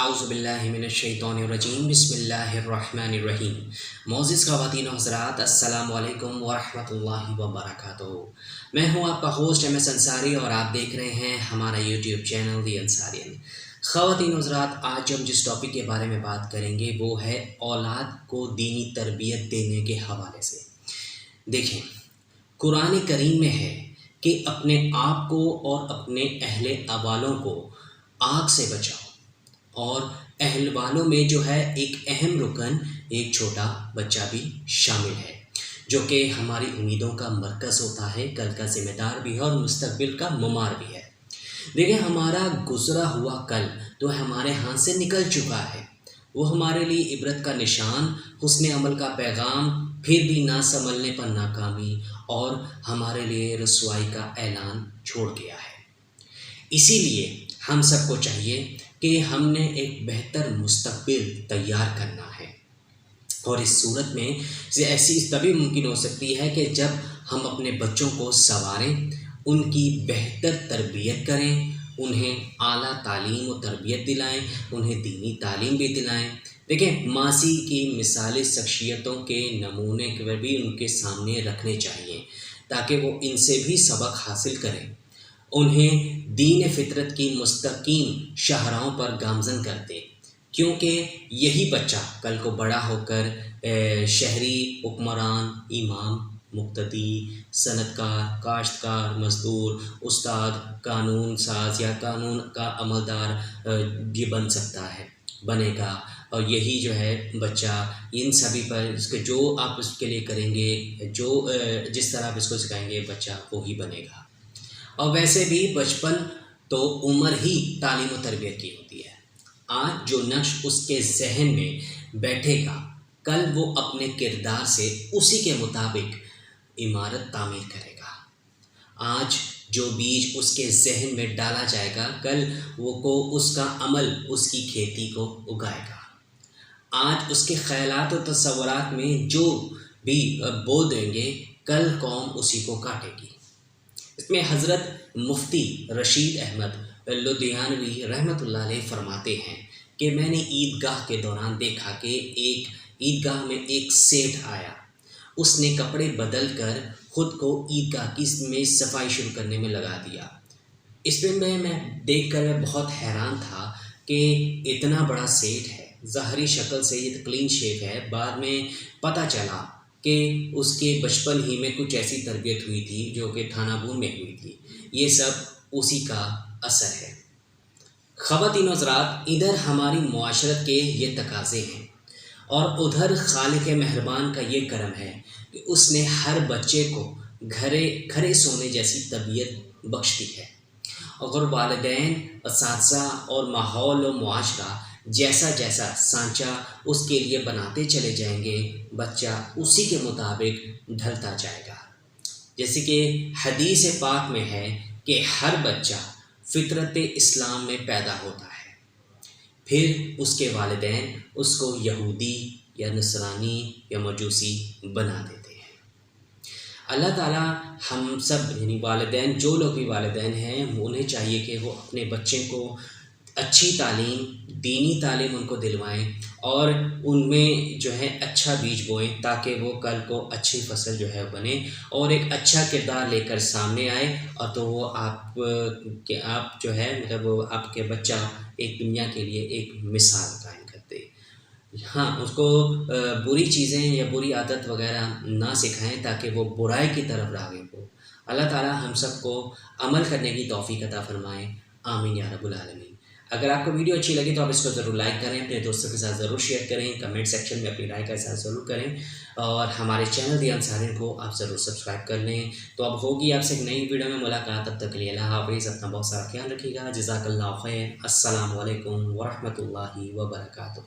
اعوذ باللہ من الشیطان الرجیم بسم اللہ الرحمن الرحیم۔ معزز خواتین و حضرات، السلام علیکم ورحمۃ اللہ وبرکاتہ۔ میں ہوں آپ کا ہوسٹ ایم ایس انصاری اور آپ دیکھ رہے ہیں ہمارا یوٹیوب چینل دی انصارین۔ خواتین و حضرات، آج ہم جس ٹاپک کے بارے میں بات کریں گے وہ ہے اولاد کو دینی تربیت دینے کے حوالے سے۔ دیکھیں، قرآن کریم میں ہے کہ اپنے آپ کو اور اپنے اہل والوں کو آگ سے بچاؤ، اور اہل والوں میں جو ہے ایک اہم رکن ایک چھوٹا بچہ بھی شامل ہے، جو کہ ہماری امیدوں کا مرکز ہوتا ہے، کل کا ذمہ دار بھی ہے اور مستقبل کا معمار بھی ہے۔ دیکھیں، ہمارا گزرا ہوا کل تو ہمارے ہاتھ سے نکل چکا ہے، وہ ہمارے لیے عبرت کا نشان، حسن عمل کا پیغام، پھر بھی نہ سنبھلنے پر ناکامی اور ہمارے لیے رسوائی کا اعلان چھوڑ گیا ہے۔ اسی لیے ہم سب کو چاہیے کہ ہم نے ایک بہتر مستقبل تیار کرنا ہے، اور اس صورت میں ایسی تبھی ممکن ہو سکتی ہے کہ جب ہم اپنے بچوں کو سنواریں، ان کی بہتر تربیت کریں، انہیں اعلیٰ تعلیم و تربیت دلائیں، انہیں دینی تعلیم بھی دلائیں۔ دیکھیں، ماضی کی مثالی شخصیتوں کے نمونے بھی ان کے سامنے رکھنے چاہیے تاکہ وہ ان سے بھی سبق حاصل کریں، انہیں دین فطرت کی مستقیم شاہراہوں پر گامزن کرتے، کیونکہ یہی بچہ کل کو بڑا ہو کر شہری حکمران، امام، مقتدی، صنعت کار، کاشتکار، مزدور، استاد، قانون ساز یا قانون کا عملدار بھی بنے گا۔ اور یہی جو ہے بچہ ان سبھی پر اس کے جو آپ اس کے لیے کریں گے، جو جس طرح آپ اس کو سکھائیں گے، بچہ وہی بنے گا۔ اور ویسے بھی بچپن تو عمر ہی تعلیم و تربیت کی ہوتی ہے۔ آج جو نقش اس کے ذہن میں بیٹھے گا، کل وہ اپنے کردار سے اسی کے مطابق عمارت تعمیر کرے گا۔ آج جو بیج اس کے ذہن میں ڈالا جائے گا، کل اس کا عمل اس کی کھیتی کو اگائے گا۔ آج اس کے خیالات و تصورات میں جو بھی بو دیں گے، کل قوم اسی کو کاٹے گی۔ اس میں حضرت مفتی رشید احمد لدھیانوی رحمۃ اللہ علیہ فرماتے ہیں کہ میں نے عیدگاہ کے دوران دیکھا کہ ایک عیدگاہ میں ایک سیٹھ آیا، اس نے کپڑے بدل کر خود کو عیدگاہ کی میں صفائی شروع کرنے میں لگا دیا۔ اس میں میں دیکھ کر بہت حیران تھا کہ اتنا بڑا سیٹھ ہے، ظاہری شکل سے یہ کلین شیو ہے، بعد میں پتہ چلا کہ اس کے بچپن ہی میں کچھ ایسی تربیت ہوئی تھی جو کہ تھانہ بون میں ہوئی تھی۔ یہ سب اسی کا اثر ہے۔ خواتین و حضرات، ادھر ہماری معاشرت کے یہ تقاضے ہیں اور ادھر خالق مہربان کا یہ کرم ہے کہ اس نے ہر بچے کو گھرے سونے جیسی طبیعت بخش دی ہے۔ اگر والدین، اساتذہ اور ماحول و معاشرہ جیسا سانچہ اس کے لیے بناتے چلے جائیں گے، بچہ اسی کے مطابق ڈھلتا جائے گا۔ جیسے کہ حدیث پاک میں ہے کہ ہر بچہ فطرت اسلام میں پیدا ہوتا ہے، پھر اس کے والدین اس کو یہودی یا نصرانی یا مجوسی بنا دیتے ہیں۔ اللہ تعالیٰ ہم سب یعنی والدین، جو لوگ بھی والدین ہیں، انہیں چاہیے کہ وہ اپنے بچے کو اچھی تعلیم، دینی تعلیم ان کو دلوائیں اور ان میں جو ہے اچھا بیج بوئیں تاکہ وہ کل کو اچھی فصل جو ہے بنے اور ایک اچھا کردار لے کر سامنے آئے، اور تو وہ آپ جو ہے آپ کے بچہ ایک دنیا کے لیے ایک مثال قائم کرتے۔ ہاں، اس کو بری چیزیں یا بری عادت وغیرہ نہ سکھائیں تاکہ وہ برائی کی طرف راغب ہو۔ اللہ تعالیٰ ہم سب کو عمل کرنے کی توفیق عطا فرمائے، آمین یا رب العالمین۔ اگر آپ کو ویڈیو اچھی لگی تو آپ اس کو ضرور لائک کریں، اپنے دوستوں کے ساتھ ضرور شیئر کریں، کمنٹ سیکشن میں اپنی رائے کا اظہار ضرور کریں، اور ہمارے چینل دی انصارین کو آپ ضرور سبسکرائب کر لیں۔ تو اب ہوگی آپ سے ایک نئی ویڈیو میں ملاقات، تب تک کے لیے اللہ حافظ، اپنا بہت سارا خیال رکھیے گا، جزاک اللہ خیر، السلام علیکم ورحمۃ اللہ وبرکاتہ۔